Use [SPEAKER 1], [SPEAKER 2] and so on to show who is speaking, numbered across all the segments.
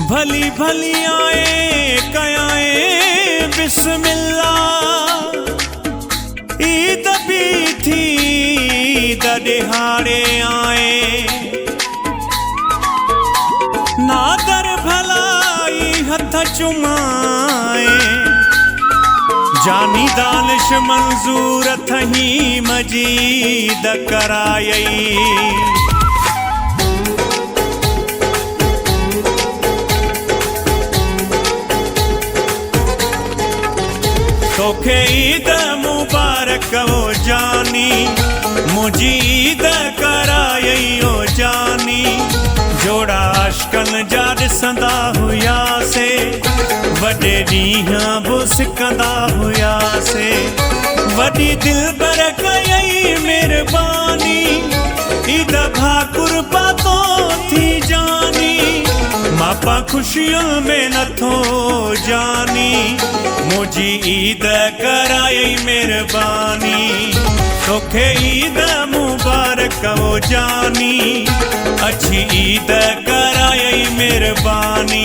[SPEAKER 1] भली भली आए कयाए बिस्मिल्लाह ईद भी थी दिहाड़े आए नादर भलाई हथ चुमाए जानी दानिश मंजूर थही मजीद करायई तोखे ईद मुबारक हो जानी मुझी ईद करायई हो जानी जोड़ा अशकन जा ॾिसंदा हुयासे वॾे ॾींहं बुसकंदा हुयासे वॾी दिलबर कयई महिरबानी ईद भाकुर पातो थी जानी मापा खुशियुनि में नथो जानी मुझी ईद करायई महिरबानी तोखे ईद मुबारक हो जानी अच्छी ईद करायई महिरबानी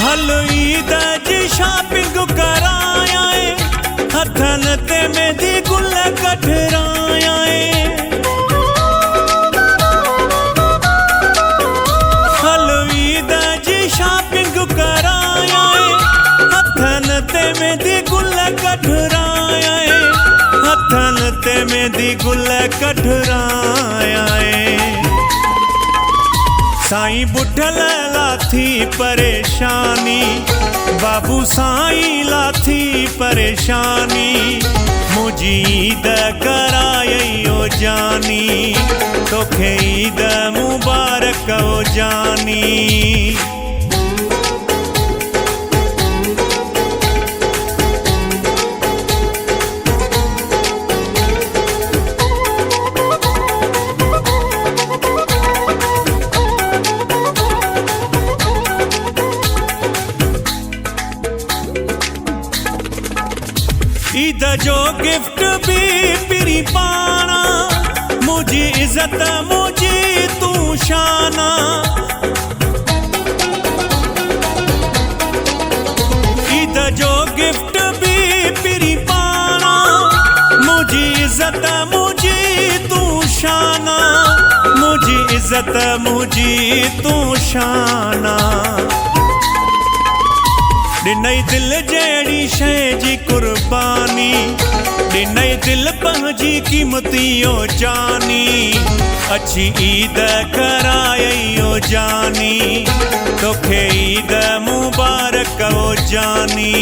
[SPEAKER 1] हल ईद जी शॉपिंग कराया हथन ते मेहंदी गुल कठराया हल ईद जी शॉपिंग कराया हथन ते मेहंदी गुल कठराया हथन ते मेहंदी गुल कठराया साईं बुढ़ल लाथी परेशानी बाबू साईं लाथी परेशानी मुझी ईद करायई हो जानी तोखे ईद मुबारक हो जानी ईद जो गिफ्ट भी पिरी पाना मुझी इज्जत मुझी तू शाना ईद जो गिफ्ट भी पिरी पाना मुझी इज्जत मुझी तू शाना मुझी इज्जत मुझी तू शाना ॾिनई दिल जहिड़ी शइ जी कुर्बानी ॾिनई दिल पंहिंजी क़ीमती हो जानी अच्छी ईद करायई हो जानी तोखे ईद मुबारक हो जानी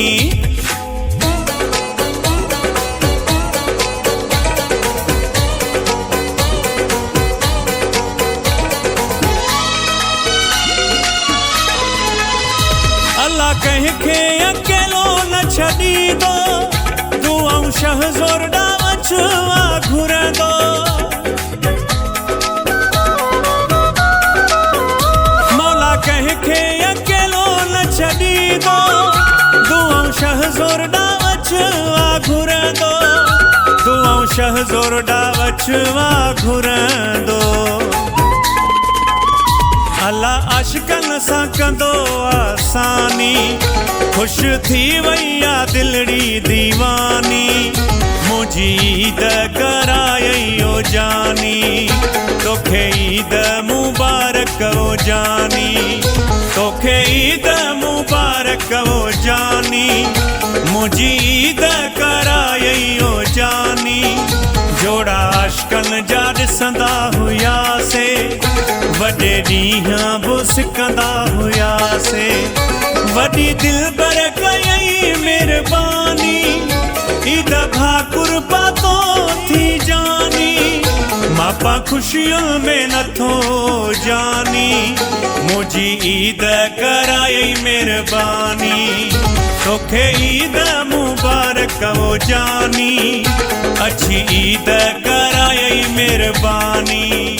[SPEAKER 1] अल्लाह कंहिंखे अकेलो न छॾींदो तूं ऐं शहज़ोर ॾांहुं अछवा घुरंदो मौला कंहिंखे अकेलो न छॾींदो तूं ऐं शहज़ोर ॾांहुं अछवा घुरंदो तूं ऐं शहज़ोर ॾांहुं अछवा घुरंदो अल्लाह आशिकनि सां कंदो आसानी खुश थी वई आ दिलड़ी दीवानी मुझी ईद करायई हो जानी तोखे ईद मुबारक हो जानी तोखे ईद मुबारक हो जानी मुझी ईद करायई हो जानी जोड़ा अशकनि जा ॾिसंदा हुयासे वॾे ॾींहं बुसकंदा हुयासे वॾी दिलबर कयई महिरबानी ईद भाकुर पातो थी जानी मापा खुशियुनि में नथो जानी मुझी ईद कराई मेहरबानी तोखे ईद मुबारक वो जानी अच्छी ईद कराई मेहरबानी।